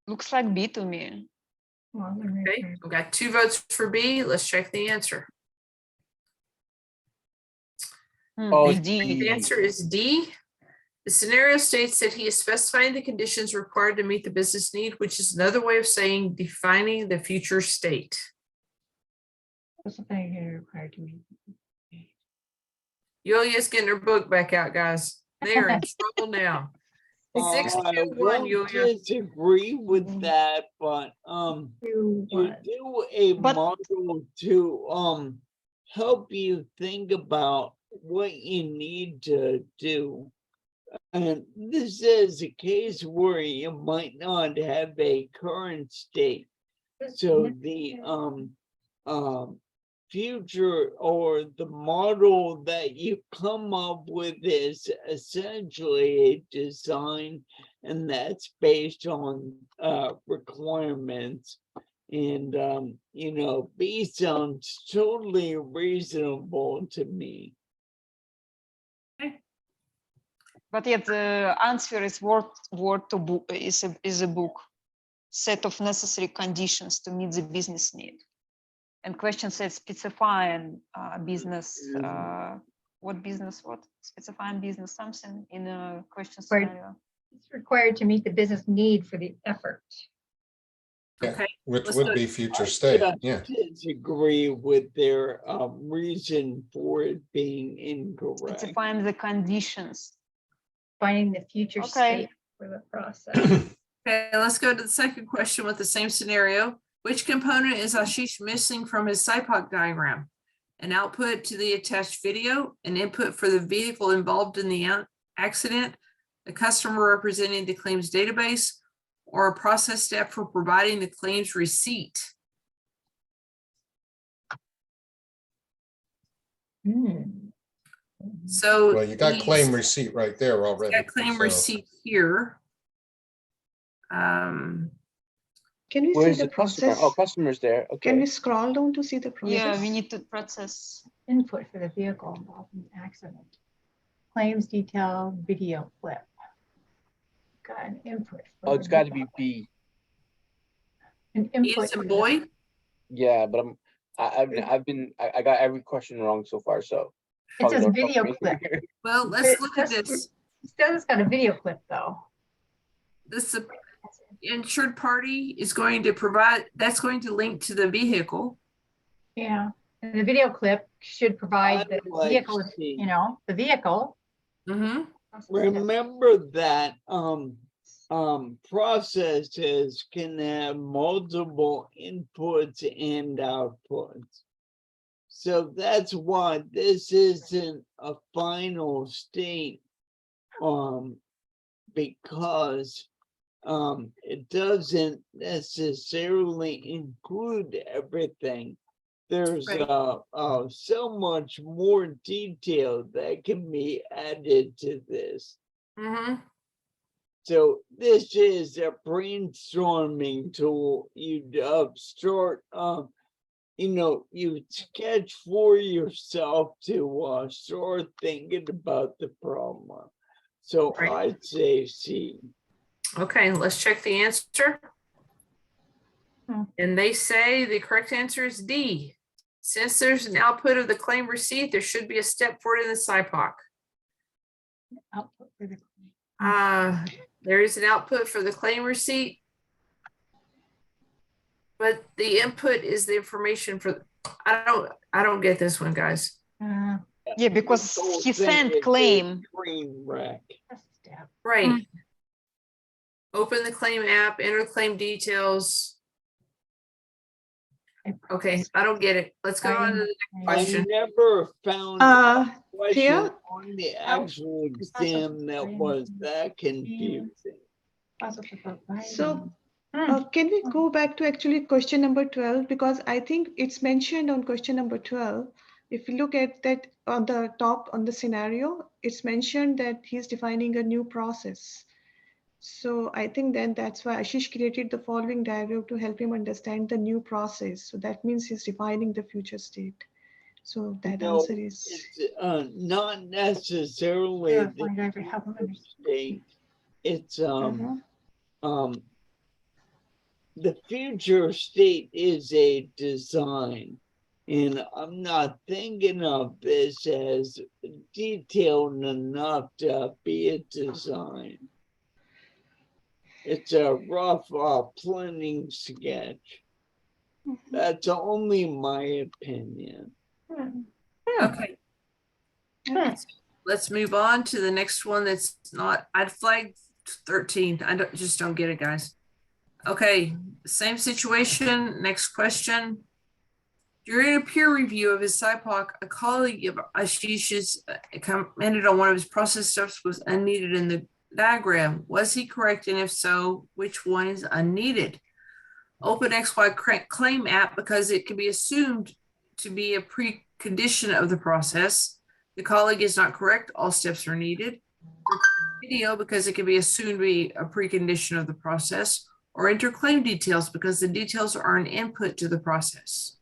Looks like B to me. model Okay, I've got two votes for B. Let's check the answer. Oh, It's The D. answer is D. The scenario states that he is specifying the conditions required to meet the business need, which is another way of saying defining the future state. something here required to meet. Yulia's getting her book back out, guys. They are in trouble now. I 6-2-1, won't Yulia. disagree with that, but You to what? do a But- model to help you think about what you need to do. And this is a case where you might not have a current state. So the future or the model that you come up with is essentially a design, and that's based on requirements. And you know, B sounds totally reasonable to me. But yet the answer is word to book is a book set of necessary conditions to meet the business need. And question says specifying business what business what specifying business something in a question Right. scenario. It's required to meet the business need for the effort. Okay, Which let's would go- be future state, yeah. Disagree with their reason for it being incorrect. Specifying the conditions. Finding the future Okay. state for the process. Okay, let's go to the second question with the same scenario. Which component is Ashish missing from his SIPOC diagram? An output to the attached video, an input for the vehicle involved in the accident, a customer representing the claims database, or a process step for providing the claims receipt? Hmm. So Well, you got he's claim receipt right there already. got claim so- receipt here. Can we see Where's the the customer? process? Oh, customer's there. Can we Okay. scroll down to see the process? Yeah, we need to process. Input for the vehicle involved in the accident. Claims detail video clip. Got an input. for Oh, the it's got to be vehicle. B. An He input. is a for the- boy. Yeah, but I got every question wrong so far, so. It probably says don't help video me. clip. Well, let's look at It this. says it's got a video clip though. This insured party is going to provide, that's going to link to the vehicle. Yeah, and the video clip should provide the I'd like vehicle, to see- you know, the vehicle. Mm-hmm. Remember that processes can have multiple inputs and outputs. So that's why this isn't a final state, because it doesn't necessarily include everything. There's Right. so much more detail that can be added to this. Mm-hmm. So this is a brainstorming tool. You'd start, you sketch for yourself to start thinking about the problem. So Right. I'd say C. Okay, let's check the answer. Hmm. And they say the correct answer is D. Since there's an output of the claim receipt, there should be a step for it in the SIPOC. Output for the. There is an output for the claim receipt. But the input is the information for, I don't get this one, guys. Yeah, because This whole he thing sent is a claim. train wreck. Step. Right. Open the claim app, enter claim details. Okay, I don't get it. Let's go on to the next I question. never found a question Thea? on the actual exam that was that confusing. So can we go back to actually question number 12? Because I think it's mentioned on question number 12. If you look at that on the top on the scenario, it's mentioned that he's defining a new process. So I think then that's why Ashish created the following diagram to help him understand the new process. So that means he's defining the future state. So that No, answer is it's not necessarily Yeah, the find out how to understand. state. It's Uh-huh. the future state is a design. And I'm not thinking of this as detailed enough to be a design. It's a rough planning sketch. That's only my opinion. Okay. Let's move on to the next one that's not, I'd flagged 13. I just don't get it, guys. Okay, same situation. Next question. During a peer review of his SIPOC, a colleague of Ashish's commented on one of his process steps was unneeded in the diagram. Was he correct? And if so, which one is unneeded? Open XY claim app because it can be assumed to be a precondition of the process. The colleague is not correct. All steps are needed. Video because it can be assumed to be a precondition of the process, or enter claim details because the details are an input to the process.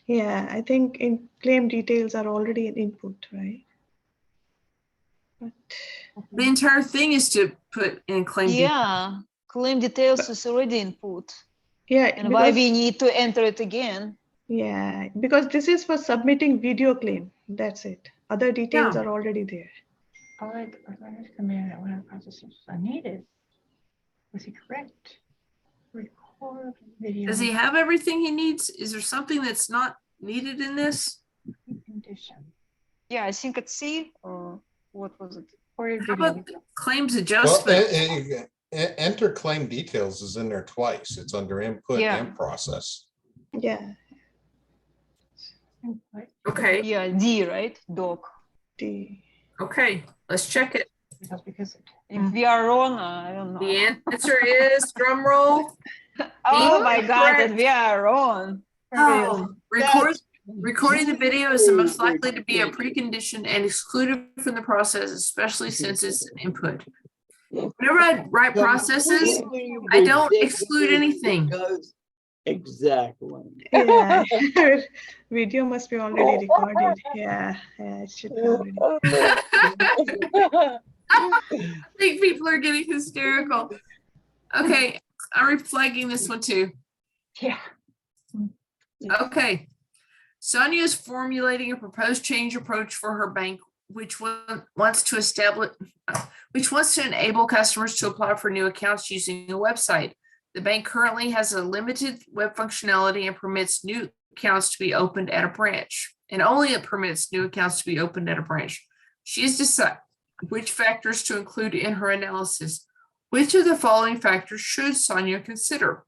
Yeah, I think in claim details are already an input, right? But The entire thing is to put in claim details. Yeah, claim details is already input. yeah, And why we because, need to enter it again? yeah, because this is for submitting video claim. That's it. Other details Yeah. are already there. All right, the command that one of the processes is unneeded. Was he correct? Record video. Does he have everything he needs? Is there something that's not needed in this? Condition. Yeah, I think it's C, or what was it? Recorded How video. about the claims Well, adjustment? enter claim details is in there twice. It's under input Yeah. and process. Yeah, Input. Okay, Yeah, D, right? Doc. the okay, let's check it. Because If we are wrong, I don't know. The answer is, drum roll. Oh my God, correct. that we are wrong. Oh, recording the video is the most likely to be a precondition and excluded from the process, especially since it's an input. Whenever I write processes, Completely I don't exclude ridiculous anything. because- Exactly. Yeah, video must be already recorded. Yeah, it should be already. I think people are getting hysterical. Okay, I'm reflagging this one too. Yeah. Okay. Sonia is formulating a proposed change approach for her bank, which wants to enable customers to apply for new accounts using a website. The bank currently has a limited web functionality and permits new accounts to be opened at a branch, and only it permits new accounts to be opened at a branch. She has decided which factors to include in her analysis. Which of the following factors should Sonia consider?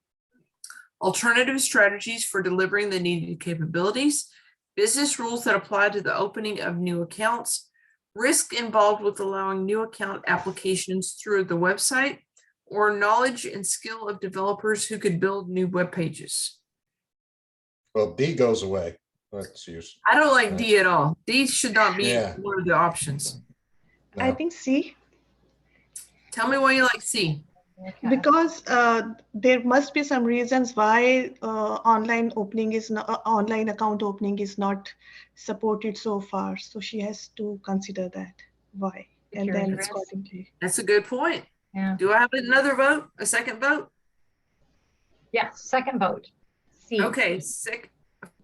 Alternative strategies for delivering the needed capabilities, business rules that apply to the opening of new accounts, risk involved with allowing new account applications through the website, or knowledge and skill of developers who could build new web pages. Well, D goes away. That's useful. I don't like D at all. D should not be Yeah. one of the options. I No. think C, Tell me why you like C. because there must be some reasons why online account opening is not supported so far. So she has to consider that why, and then Security risk. accordingly. That's a good point. Yeah. Do I have another vote? A second vote? Yeah, second vote. C. Okay,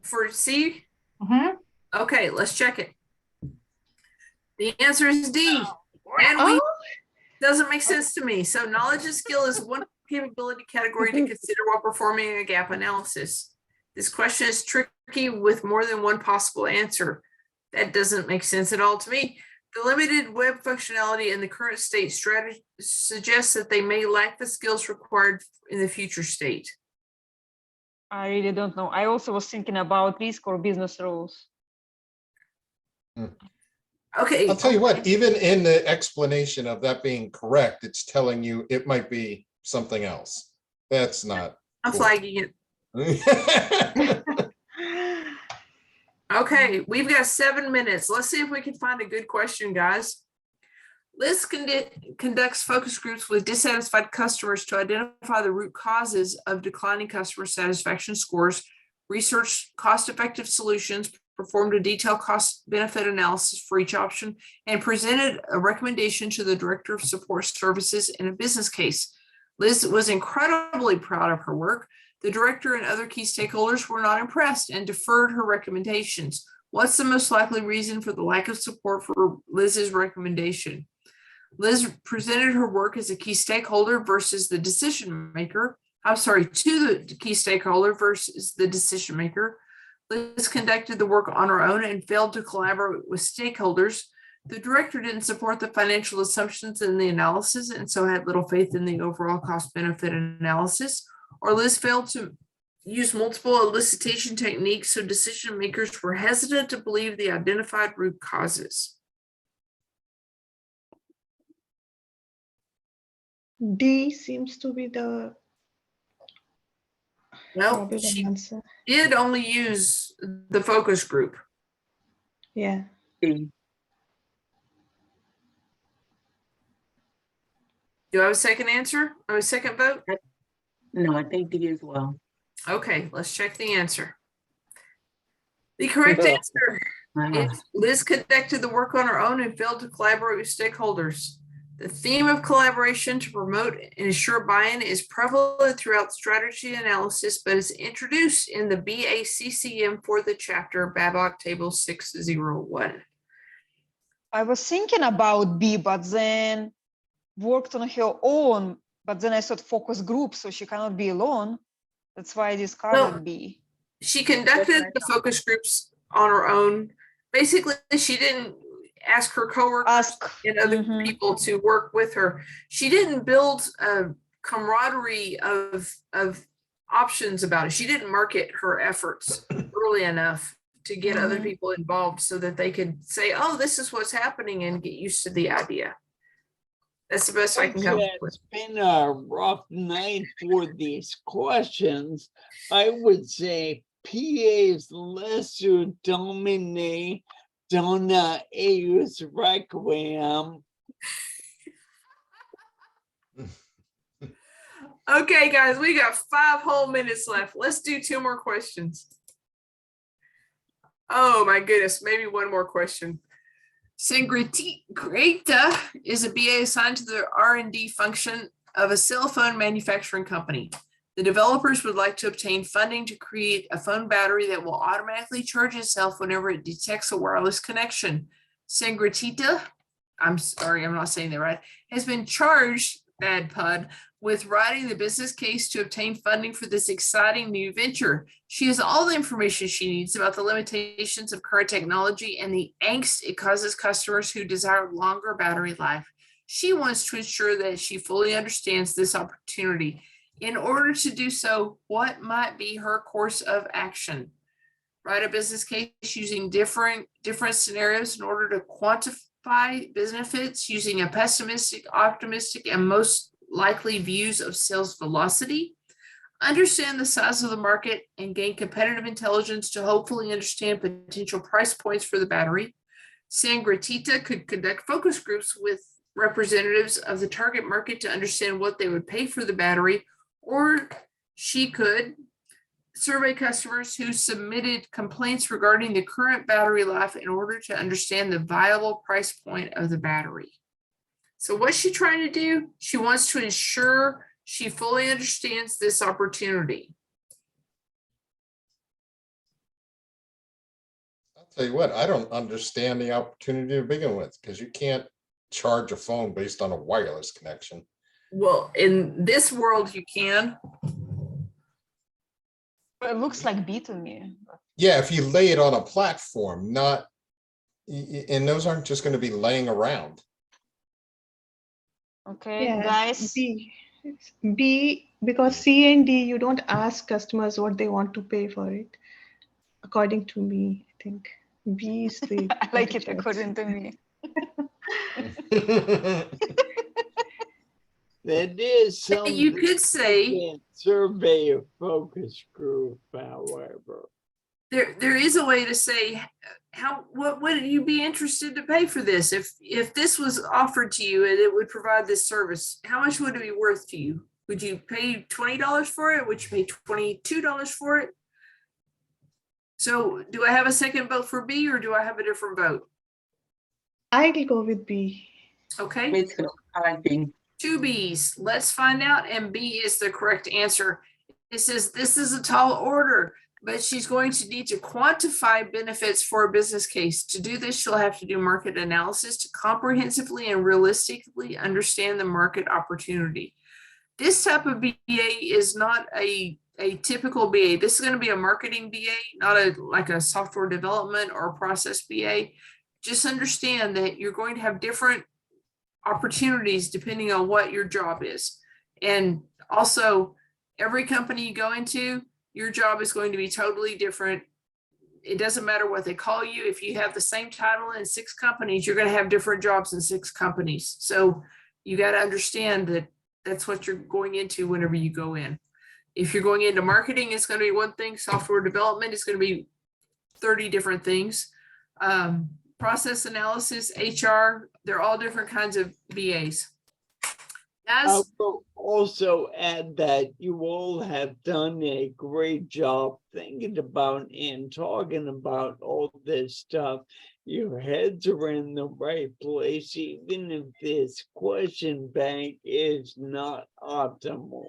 for C. Mhm. Okay, let's check it. The answer is D. And we doesn't make sense to me. So knowledge and skill is one capability category to consider while performing a gap analysis. This question is tricky with more than one possible answer. That doesn't make sense at all to me. The limited web functionality in the current state strategy suggests that they may lack the skills required in the future state. I really don't know. I also was thinking about risk or business rules. Okay. I'll tell you what, even in the explanation of that being correct, it's telling you it might be something else. That's not. I'm cool. flagging it. Okay, we've got 7 minutes. Let's see if we can find a good question, guys. Liz conducts focus groups with dissatisfied customers to identify the root causes of declining customer satisfaction scores, research cost-effective solutions, performed a detailed cost-benefit analysis for each option, and presented a recommendation to the Director of Support Services in a business case. Liz was incredibly proud of her work. The director and other key stakeholders were not impressed and deferred her recommendations. What's the most likely reason for the lack of support for Liz's recommendation? Liz presented her work as a key stakeholder versus the decision maker. I'm sorry, to the key stakeholder versus the decision maker. Liz conducted the work on her own and failed to collaborate with stakeholders. The director didn't support the financial assumptions in the analysis and so had little faith in the overall cost benefit analysis. Or Liz failed to use multiple elicitation techniques, so decision makers were hesitant to believe the identified root causes. D seems to be the probable answer. Did only use the focus group. Yeah. D. Do I have a second answer? Or a second vote? No, I think D as well. Okay, let's check the answer. The correct answer is Liz conducted the work on her own and failed to collaborate with stakeholders. The theme of collaboration to promote and ensure buy-in is prevalent throughout strategy analysis, but is introduced in the BACCM for the chapter BABOK Table 601. I was thinking about B, but then worked on her own, but then I thought focus group, so she cannot be alone. That's why I discarded B. She conducted the focus groups on her own. Basically, she didn't ask her coworkers and other people to work with her. She didn't build a camaraderie of options about it. She didn't market her efforts early enough to get other people involved so that they could say, oh, this is what's happening and get used to the idea. That's the best I can come up with. It's been a rough night for these questions. I would say PA's lesser domine dona eius requiem. Okay, guys, we got 5 whole minutes left. Let's do 2 more questions. Oh my goodness, maybe 1 more question. Sangrita is a BA assigned to the R&D function of a cell phone manufacturing company. The developers would like to obtain funding to create a phone battery that will automatically charge itself whenever it detects a wireless connection. Sangrita, I'm sorry, I'm not saying that right, has been charged, bad pun, with writing the business case to obtain funding for this exciting new venture. She has all the information she needs about the limitations of current technology and the angst it causes customers who desire longer battery life. She wants to ensure that she fully understands this opportunity. In order to do so, what might be her course of action? Write a business case using different scenarios in order to quantify benefits using a pessimistic, optimistic, and most likely views of sales velocity. Understand the size of the market and gain competitive intelligence to hopefully understand potential price points for the battery. Sangrita could conduct focus groups with representatives of the target market to understand what they would pay for the battery, or she could survey customers who submitted complaints regarding the current battery life in order to understand the viable price point of the battery. So what's she trying to do? She wants to ensure she fully understands this opportunity. I'll tell you what, I don't understand the opportunity to begin with, because you can't charge a phone based on a wireless connection. Well, in this world, you can. It looks like B to me. Yeah, if you lay it on a platform, not, and those aren't just going to be laying around. Okay, Yeah, guys. B, because C and D, you don't ask customers what they want to pay for it. According to me, I think B is the. I like the it choice. according to me. That is something You could say you can't survey a focus group, however. there is a way to say what would you be interested to pay for this if this was offered to you and it would provide this service, how much would it be worth to you? Would you pay $20 for it? Would you pay $22 for it? So do I have a second vote for B, or do I have a different vote? I'll go with B. Okay, Me too. I like B. 2 B's. Let's find out, and B is the correct answer. It says this is a tall order, but she's going to need to quantify benefits for a business case. To do this, she'll have to do market analysis to comprehensively and realistically understand the market opportunity. This type of BA is not a typical BA. This is going to be a marketing BA, not like a software development or a process BA. Just understand that you're going to have different opportunities depending on what your job is. And also, every company you go into, your job is going to be totally different. It doesn't matter what they call you. If you have the same title in 6 companies, you're going to have different jobs in 6 companies. So you got to understand that that's what you're going into whenever you go in. If you're going into marketing, it's going to be one thing. Software development is going to be 30 different things. Process analysis, HR, they're all different kinds of BAs. I will also add that you all have done a great job thinking about and talking about all this stuff. Your heads are in the right place, even if this question bank is not optimal.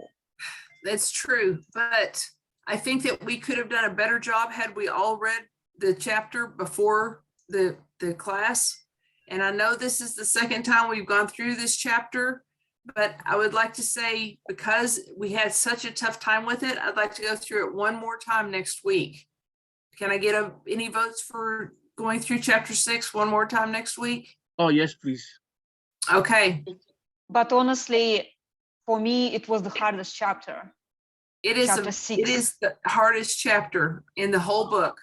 That's true, but I think that we could have done a better job had we all read the chapter before the class. And I know this is the second time we've gone through this chapter, but I would like to say, because we had such a tough time with it, I'd like to go through it one more time next week. Can I get any votes for going through chapter 6 one more time next week? Oh, yes, please. Okay. But honestly, for me, it was the hardest chapter. It is Chapter 6. It is the hardest chapter in the whole book.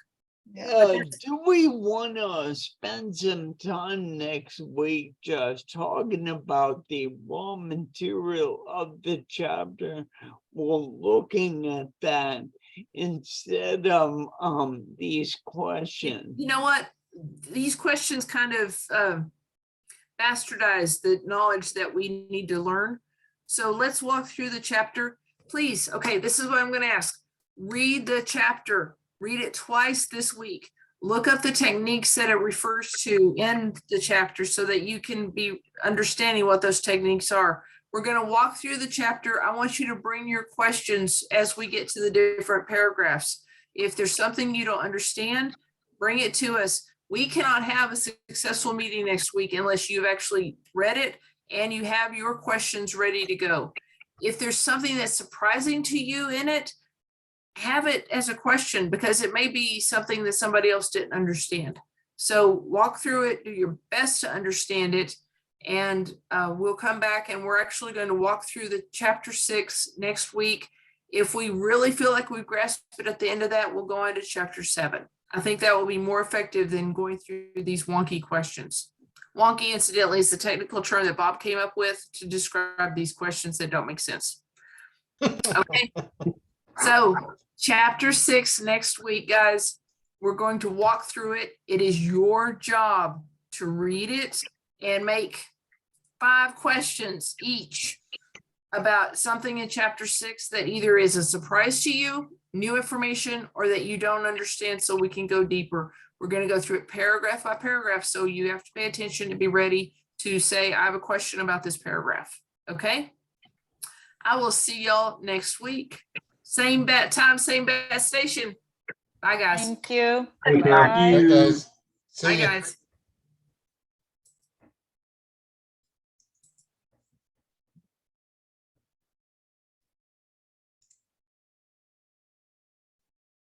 Do we want to spend some time next week just talking about the raw material of the chapter? We're looking at that instead of these questions. You know what? These questions kind of bastardize the knowledge that we need to learn. So let's walk through the chapter, please. Okay, this is what I'm going to ask. Read the chapter, read it twice this week. Look up the techniques that it refers to in the chapter so that you can be understanding what those techniques are. We're going to walk through the chapter. I want you to bring your questions as we get to the different paragraphs. If there's something you don't understand, bring it to us. We cannot have a successful meeting next week unless you've actually read it and you have your questions ready to go. If there's something that's surprising to you in it, have it as a question because it may be something that somebody else didn't understand. So walk through it, do your best to understand it, and we'll come back and we're actually going to walk through the chapter 6 next week. If we really feel like we've grasped it at the end of that, we'll go on to chapter 7. I think that will be more effective than going through these wonky questions. Wonky, incidentally, is the technical term that Bob came up with to describe these questions that don't make sense. Okay, so chapter 6 next week, guys. We're going to walk through it. It is your job to read it and make 5 questions each about something in chapter 6 that either is a surprise to you, new information, or that you don't understand so we can go deeper. We're going to go through it paragraph by paragraph, so you have to pay attention to be ready to say, I have a question about this paragraph. Okay? I will see y'all next week. Same bat time, same bat station. Bye, guys. Thank you. Thank Bye. Bye, guys. Bye, See ya. guys.